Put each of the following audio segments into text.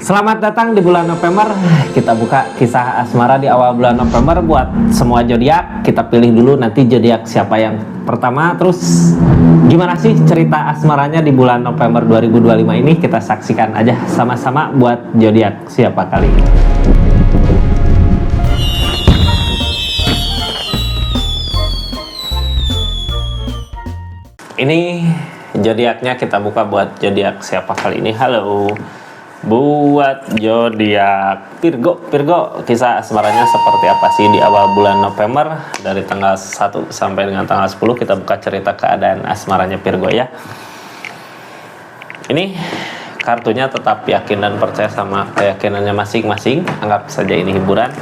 Selamat datang di bulan November. Kita buka kisah asmara di awal bulan November buat semua zodiak. Kita pilih dulu nanti zodiak siapa yang pertama. Terus gimana sih cerita asmaranya di bulan November 2025 ini? Kita saksikan aja sama-sama buat zodiak siapa kali ini. Ini zodiaknya kita buka buat zodiak siapa kali ini. Halo. Buat zodiak Virgo, kisah asmaranya seperti apa sih di awal bulan November dari tanggal 1 sampai dengan tanggal 10. Kita buka cerita keadaan asmaranya Virgo ya. Ini kartunya tetap yakin dan percaya sama keyakinannya masing-masing. Anggap saja ini hiburan.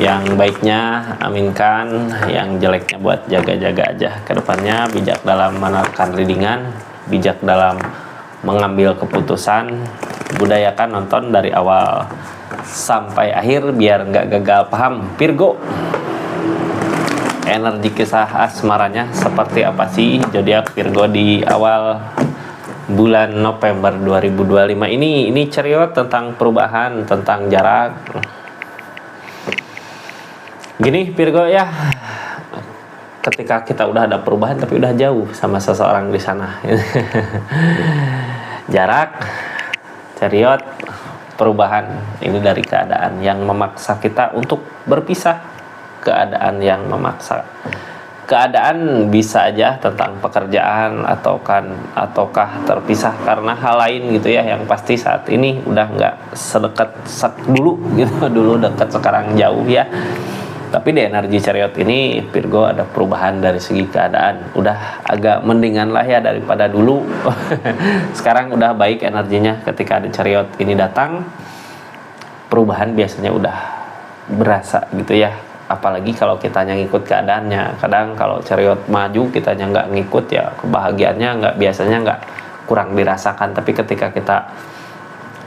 Yang baiknya aminkan, yang jeleknya buat jaga-jaga aja. Kedepannya bijak dalam menerkan readingan, bijak dalam mengambil keputusan, budayakan nonton dari awal sampai akhir biar nggak gagal paham. Virgo, energi kisah asmaranya seperti apa sih zodiak Virgo di awal bulan November 2025 ini? Ini cerita tentang perubahan, tentang jarak. Gini Virgo ya, ketika kita udah ada perubahan tapi udah jauh sama seseorang di sana. Jarak, ceriot, perubahan ini dari keadaan yang memaksa kita untuk berpisah. Keadaan yang memaksa. Keadaan bisa aja tentang pekerjaan ataukah terpisah karena hal lain gitu ya. Yang pasti saat ini udah nggak sedekat dulu gitu. Dulu dekat, sekarang jauh ya. Tapi di energi chariot ini Virgo ada perubahan dari segi keadaan. Udah agak mendingan lah ya daripada dulu. Sekarang udah baik energinya ketika ada chariot ini datang. Perubahan biasanya udah berasa gitu ya. Apalagi kalau kitanya ngikut keadaannya. Kadang kalau chariot maju kitanya nggak ngikut ya, kebahagiaannya biasanya nggak, kurang dirasakan. Tapi ketika kita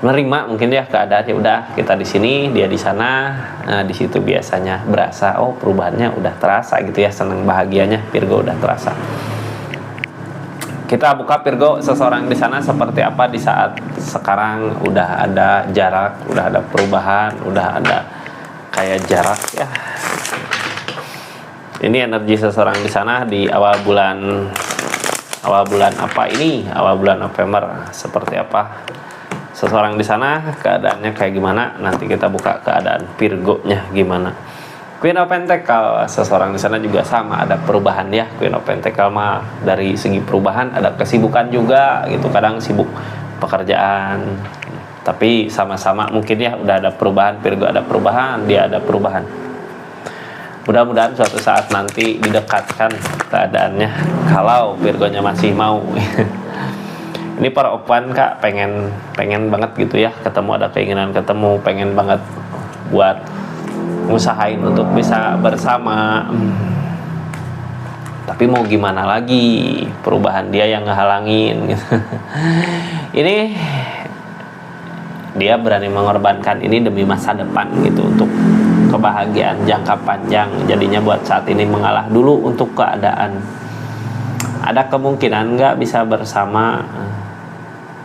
menerima mungkin ya keadaannya, udah kita di sini dia di sana, nah di situ biasanya berasa oh perubahannya udah terasa gitu ya, senang bahagianya Virgo udah terasa. Kita buka Virgo, seseorang di sana seperti apa di saat sekarang udah ada jarak, udah ada perubahan, udah ada kayak jarak ya. Ini energi seseorang di sana di awal bulan apa ini? Awal bulan November seperti apa? Seseorang di sana keadaannya kayak gimana? Nanti kita buka keadaan Virgo-nya gimana. Queen of Pentacle, seseorang di sana juga sama, ada perubahan ya. Queen of Pentacle mah dari segi perubahan ada kesibukan juga gitu. Kadang sibuk pekerjaan, tapi sama-sama mungkin ya udah ada perubahan. Virgo ada perubahan, dia ada perubahan. Mudah-mudahan suatu saat nanti didekatkan keadaannya kalau Virgo-nya masih mau. Ini para open kak pengen banget gitu ya ketemu, ada keinginan ketemu, pengen banget buat ngusahain untuk bisa bersama. Tapi mau gimana lagi, perubahan dia yang ngehalangin gitu. Ini dia berani mengorbankan ini demi masa depan gitu, untuk kebahagiaan jangka panjang. Jadinya buat saat ini mengalah dulu untuk keadaan. Ada kemungkinan nggak bisa bersama,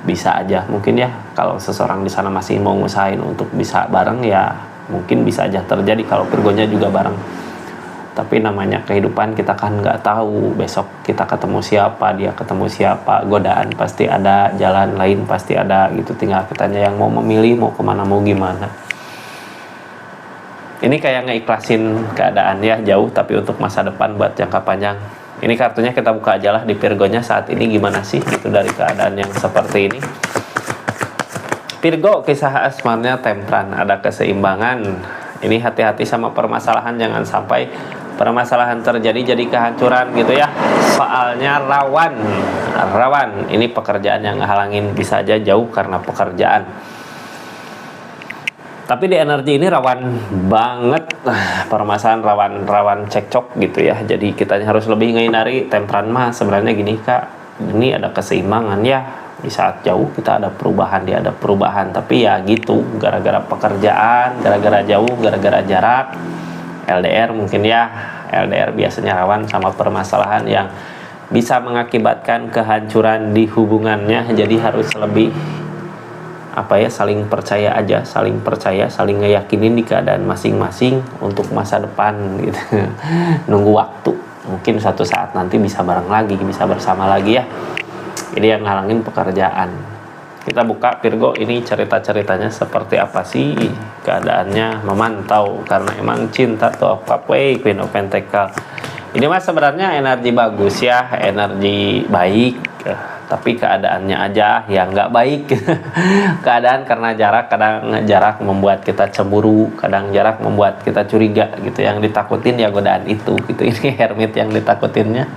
bisa aja mungkin ya. Kalau seseorang di sana masih mau ngusahain untuk bisa bareng ya mungkin bisa aja terjadi kalau Virgonya juga bareng. Tapi namanya kehidupan, kita kan nggak tahu besok kita ketemu siapa, dia ketemu siapa. Godaan pasti ada, jalan lain pasti ada gitu. Tinggal kitanya yang mau memilih mau kemana, mau gimana. Ini kayak ngeikhlasin keadaan ya, jauh tapi untuk masa depan buat jangka panjang. Ini kartunya kita buka aja lah di Virgonya saat ini gimana sih itu dari keadaan yang seperti ini. Virgo, kisah asmaranya Temperan, ada keseimbangan. Ini hati-hati sama permasalahan, jangan sampai permasalahan terjadi jadi kehancuran gitu ya. Soalnya rawan. Ini pekerjaan yang ngehalangin, bisa aja jauh karena pekerjaan. Tapi di energi ini rawan banget permasalahan, rawan cekcok gitu ya. Jadi kita harus lebih menghindari. Temperan mah sebenarnya gini kak, ini ada keseimbangan ya. Di saat jauh kita ada perubahan, dia ada perubahan. Tapi ya gitu, gara-gara pekerjaan, gara-gara jauh, gara-gara jarak, LDR mungkin ya. LDR biasanya rawan sama permasalahan yang bisa mengakibatkan kehancuran di hubungannya. Jadi harus lebih apa ya, saling percaya aja, saling percaya, saling ngeyakinin di keadaan masing-masing untuk masa depan gitu. Nunggu waktu, mungkin suatu saat nanti bisa bareng lagi, bisa bersama lagi ya. Ini yang ngalangin pekerjaan. Kita buka Virgo, ini cerita-ceritanya seperti apa sih keadaannya, memantau, karena emang cinta tuh apa Queen of Pentacle. Ini mah sebenarnya energi bagus ya, energi baik, tapi keadaannya aja yang nggak baik. Keadaan karena jarak, kadang jarak membuat kita cemburu, kadang jarak membuat kita curiga gitu. Yang ditakutin ya godaan itu gitu. Ini hermit yang ditakutinnya.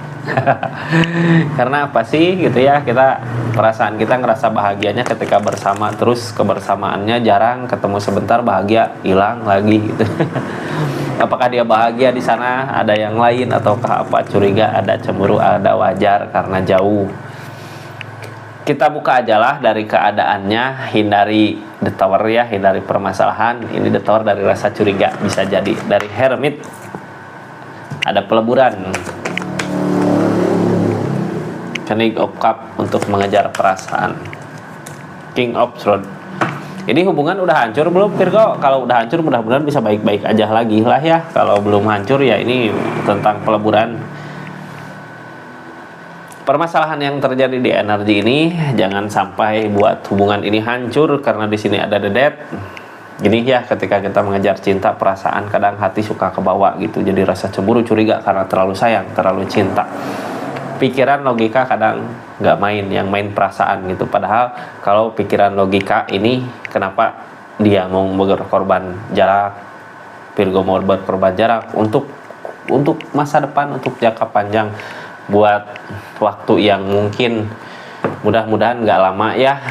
Karena apa sih gitu ya, kita perasaan kita ngerasa bahagianya ketika bersama, terus kebersamaannya jarang, ketemu sebentar bahagia hilang lagi gitu. Apakah dia bahagia di sana, ada yang lain, ataukah apa, curiga, ada cemburu, ada wajar karena jauh. Kita buka aja lah dari keadaannya, hindari the tower ya, hindari permasalahan. Ini the tower dari rasa curiga, bisa jadi dari hermit ada peleburan. King of Cup untuk mengejar perasaan. King of Swords. Ini hubungan udah hancur belum Virgo? Kalau udah hancur mudah-mudahan bisa baik-baik aja lagi lah ya. Kalau belum hancur ya ini tentang peleburan. Permasalahan yang terjadi di energi ini jangan sampai buat hubungan ini hancur, karena di sini ada the death. Gini ya, ketika kita mengejar cinta, perasaan kadang hati suka kebawa gitu. Jadi rasa cemburu, curiga karena terlalu sayang, terlalu cinta. Pikiran logika kadang nggak main, yang main perasaan gitu. Padahal kalau pikiran logika ini, kenapa dia mau berkorban jarak, Virgo mau berkorban jarak untuk masa depan, untuk jangka panjang, buat waktu yang mungkin mudah-mudahan nggak lama ya.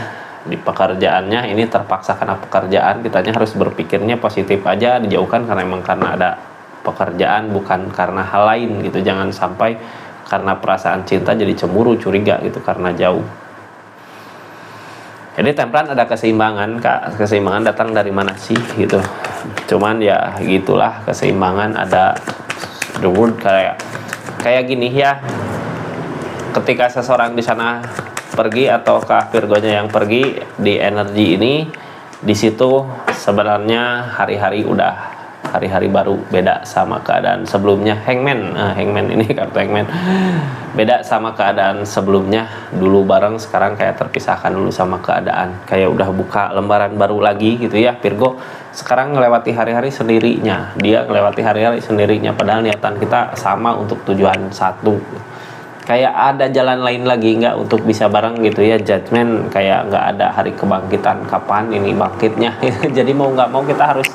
Di pekerjaannya ini terpaksa karena pekerjaan, kitanya harus berpikirnya positif aja, dijauhkan karena ada pekerjaan, bukan karena hal lain gitu. Jangan sampai karena perasaan cinta jadi cemburu, curiga gitu karena jauh. Jadi temperan ada keseimbangan, Kak. Keseimbangan datang dari mana sih gitu. Cuman ya gitulah, keseimbangan ada the word kayak gini ya. Ketika seseorang di sana pergi, atau Virgonya yang pergi di energi ini, di situ sebenarnya hari-hari baru, beda sama keadaan sebelumnya. Hangman ini kartu Hangman, beda sama keadaan sebelumnya. Dulu bareng, sekarang kayak terpisahkan dulu sama keadaan, kayak udah buka lembaran baru lagi gitu ya. Virgo sekarang ngelewati hari-hari sendirinya, dia ngelewati hari-hari sendirinya, padahal niatan kita sama untuk tujuan satu. Kayak ada jalan lain lagi nggak untuk bisa bareng gitu ya. Judgment, kayak nggak ada hari kebangkitan, kapan ini bangkitnya. Jadi mau nggak mau kita harus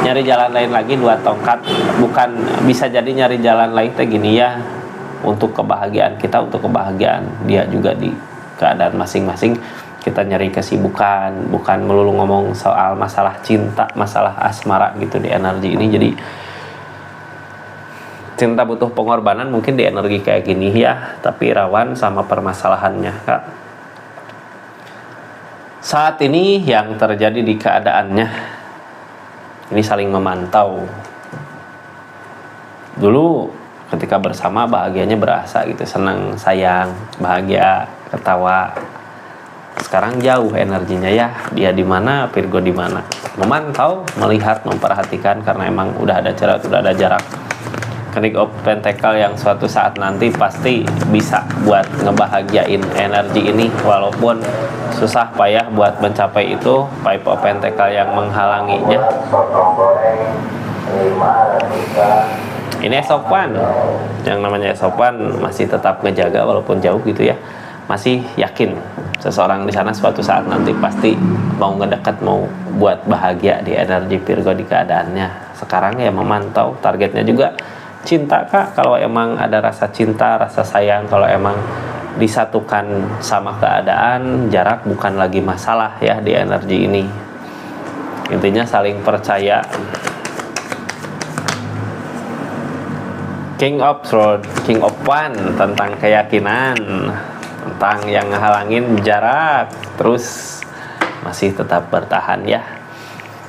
nyari jalan lain lagi, dua tongkat. Bukan bisa jadi nyari jalan lain teh gini ya, untuk kebahagiaan kita, untuk kebahagiaan dia juga di keadaan masing-masing. Kita nyari kesibukan, bukan melulu ngomong soal masalah cinta, masalah asmara gitu di energi ini. Jadi cinta butuh pengorbanan mungkin di energi kayak gini ya, tapi rawan sama permasalahannya, Kak. Saat ini yang terjadi di keadaannya ini saling memantau. Dulu ketika bersama bahagianya berasa gitu, senang, sayang, bahagia, ketawa. Sekarang jauh energinya ya, dia di mana, Virgo di mana. Memantau, melihat, memperhatikan, karena emang udah ada jarak. King of Pentacle yang suatu saat nanti pasti bisa buat ngebahagiain energi ini, walaupun susah payah buat mencapai itu. Five of Pentacle yang menghalanginya. Ini Sopan, yang namanya Sopan masih tetap ngejaga walaupun jauh gitu ya. Masih yakin seseorang di sana suatu saat nanti pasti mau ngedekat, mau buat bahagia di energi Virgo di keadaannya. Sekarang ya memantau, targetnya juga cinta, Kak. Kalau emang ada rasa cinta, rasa sayang, kalau emang disatukan sama keadaan, jarak bukan lagi masalah ya di energi ini. Intinya saling percaya. King of Swords, King of Wands, tentang keyakinan, tentang yang ngehalangin jarak, terus masih tetap bertahan ya.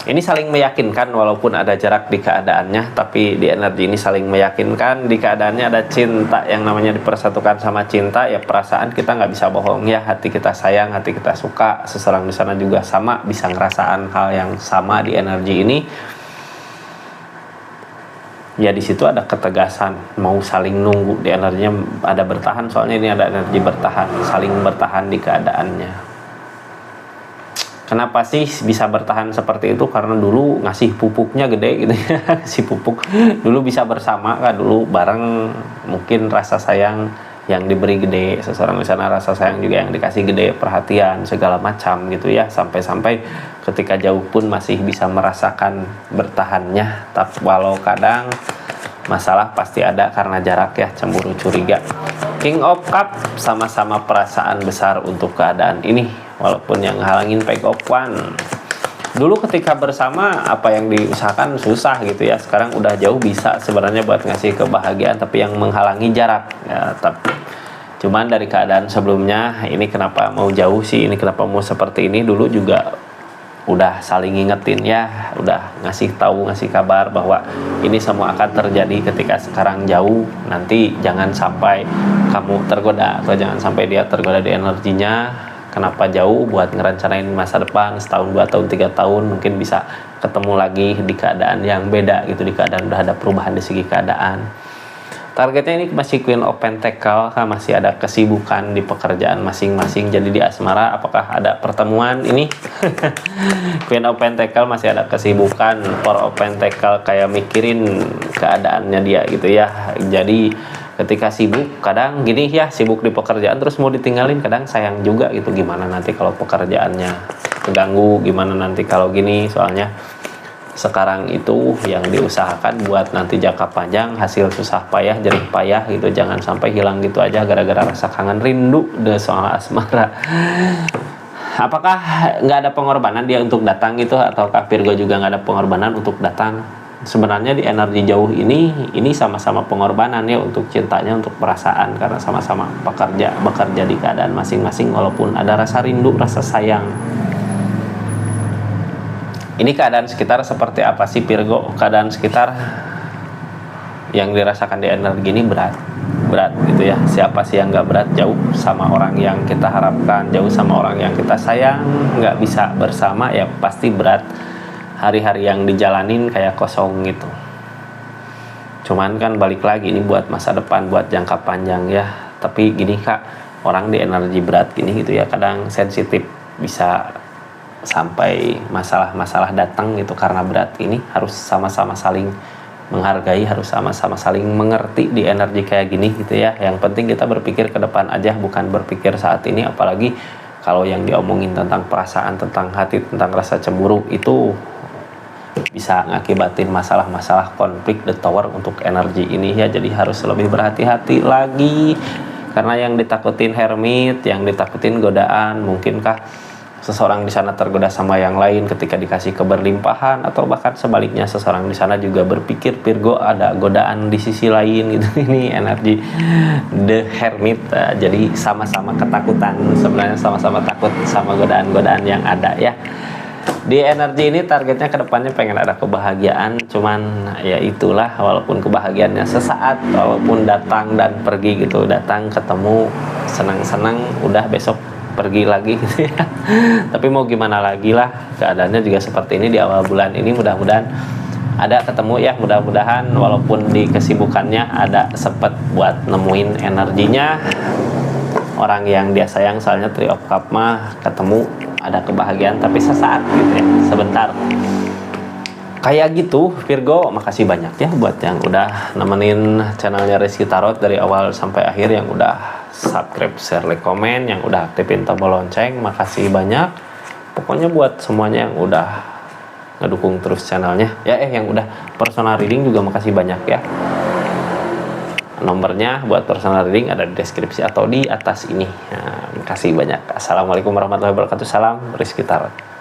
Ini saling meyakinkan walaupun ada jarak di keadaannya, tapi di energi ini saling meyakinkan. Di keadaannya ada cinta, yang namanya dipersatukan sama cinta, ya perasaan kita nggak bisa bohong ya. Hati kita sayang, hati kita suka, seseorang di sana juga sama, bisa ngerasaan hal yang sama di energi ini. Ya di situ ada ketegasan, mau saling nunggu di energinya, ada bertahan, soalnya ini ada energi bertahan, saling bertahan di keadaannya. Kenapa sih bisa bertahan seperti itu? Karena dulu ngasih pupuknya gede gitu ya. Si pupuk dulu bisa bersama kan, dulu bareng, mungkin rasa sayang yang diberi gede, seseorang di sana rasa sayang juga yang dikasih gede, perhatian segala macam gitu ya, sampai-sampai ketika jauh pun masih bisa merasakan bertahannya. Tapi walau kadang masalah pasti ada karena jarak ya, cemburu, curiga. King of Cup, sama-sama perasaan besar untuk keadaan ini, walaupun yang halangin Page of Wands. Dulu ketika bersama apa yang diusahakan susah gitu ya, sekarang udah jauh bisa sebenarnya buat ngasih kebahagiaan, tapi yang menghalangi jarak ya. Cuman dari keadaan sebelumnya, ini kenapa mau jauh sih, ini kenapa mau seperti ini, dulu juga udah saling ngingetin ya, udah ngasih tahu, ngasih kabar bahwa ini semua akan terjadi ketika sekarang jauh. Nanti jangan sampai kamu tergoda, atau jangan sampai dia tergoda di energinya. Kenapa jauh? Buat ngerencanain masa depan, setahun, 2 tahun, 3 tahun, mungkin bisa ketemu lagi di keadaan yang beda gitu, di keadaan udah ada perubahan di segi keadaan. Targetnya ini masih Queen of Pentacle, kan masih ada kesibukan di pekerjaan masing-masing. Jadi di asmara apakah ada pertemuan ini? Queen of Pentacle masih ada kesibukan, Four of Pentacle kayak mikirin keadaannya dia gitu ya. Jadi ketika sibuk, kadang gini ya, sibuk di pekerjaan terus mau ditinggalin, kadang sayang juga gitu. Gimana nanti kalau pekerjaannya terganggu, gimana nanti kalau gini, soalnya sekarang itu yang diusahakan buat nanti jangka panjang, hasil susah payah, jerih payah gitu, jangan sampai hilang gitu aja gara-gara rasa kangen rindu deh soal asmara. Apakah nggak ada pengorbanan dia untuk datang gitu, ataukah Virgo juga nggak ada pengorbanan untuk datang? Sebenarnya di energi jauh ini sama-sama pengorbanan ya, untuk cintanya, untuk perasaan, karena sama-sama bekerja di keadaan masing-masing, walaupun ada rasa rindu, rasa sayang. Ini keadaan sekitar seperti apa sih Virgo? Keadaan sekitar yang dirasakan di energi ini berat gitu ya. Siapa sih yang nggak berat? Jauh sama orang yang kita harapkan, jauh sama orang yang kita sayang, nggak bisa bersama ya pasti berat. Hari-hari yang dijalanin kayak kosong gitu. Cuman kan balik lagi, ini buat masa depan, buat jangka panjang ya. Tapi gini Kak, orang di energi berat gini gitu ya, kadang sensitif, bisa sampai masalah-masalah datang gitu karena berat. Ini harus sama-sama saling menghargai, harus sama-sama saling mengerti di energi kayak gini gitu ya. Yang penting kita berpikir ke depan aja, bukan berpikir saat ini. Apalagi kalau yang diomongin tentang perasaan, tentang hati, tentang rasa cemburu, itu bisa ngakibatin masalah-masalah konflik the tower untuk energi ini ya. Jadi harus lebih berhati-hati lagi, karena yang ditakutin hermit, yang ditakutin godaan. Mungkinkah seseorang di sana tergoda sama yang lain ketika dikasih keberlimpahan, atau bahkan sebaliknya seseorang di sana juga berpikir Virgo ada godaan di sisi lain gitu. Ini energi the hermit, jadi sama-sama ketakutan, sebenarnya sama-sama takut sama godaan-godaan yang ada ya. Di energi ini targetnya kedepannya pengen ada kebahagiaan, cuman ya itulah, walaupun kebahagiaannya sesaat, walaupun datang dan pergi gitu, datang ketemu senang-senang, udah besok pergi lagi gitu ya. Tapi mau gimana lagi lah, keadaannya juga seperti ini di awal bulan ini. Mudah-mudahan ada ketemu ya, mudah-mudahan walaupun di kesibukannya ada sempet buat nemuin energinya orang yang dia sayang. Soalnya Three of Cup mah ketemu ada kebahagiaan tapi sesaat gitu ya, sebentar kayak gitu. Virgo, makasih banyak ya buat yang udah nemenin channelnya Rizky Tarot dari awal sampai akhir, yang udah subscribe, share, like, komen, yang udah aktifin tombol lonceng, makasih banyak. Pokoknya buat semuanya yang udah ngedukung terus channelnya ya. Yang udah personal reading juga makasih banyak ya. Nomornya buat personal reading ada di deskripsi atau di atas ini. Nah, makasih banyak. Assalamualaikum warahmatullahi wabarakatuh. Salam Rizky Tarot.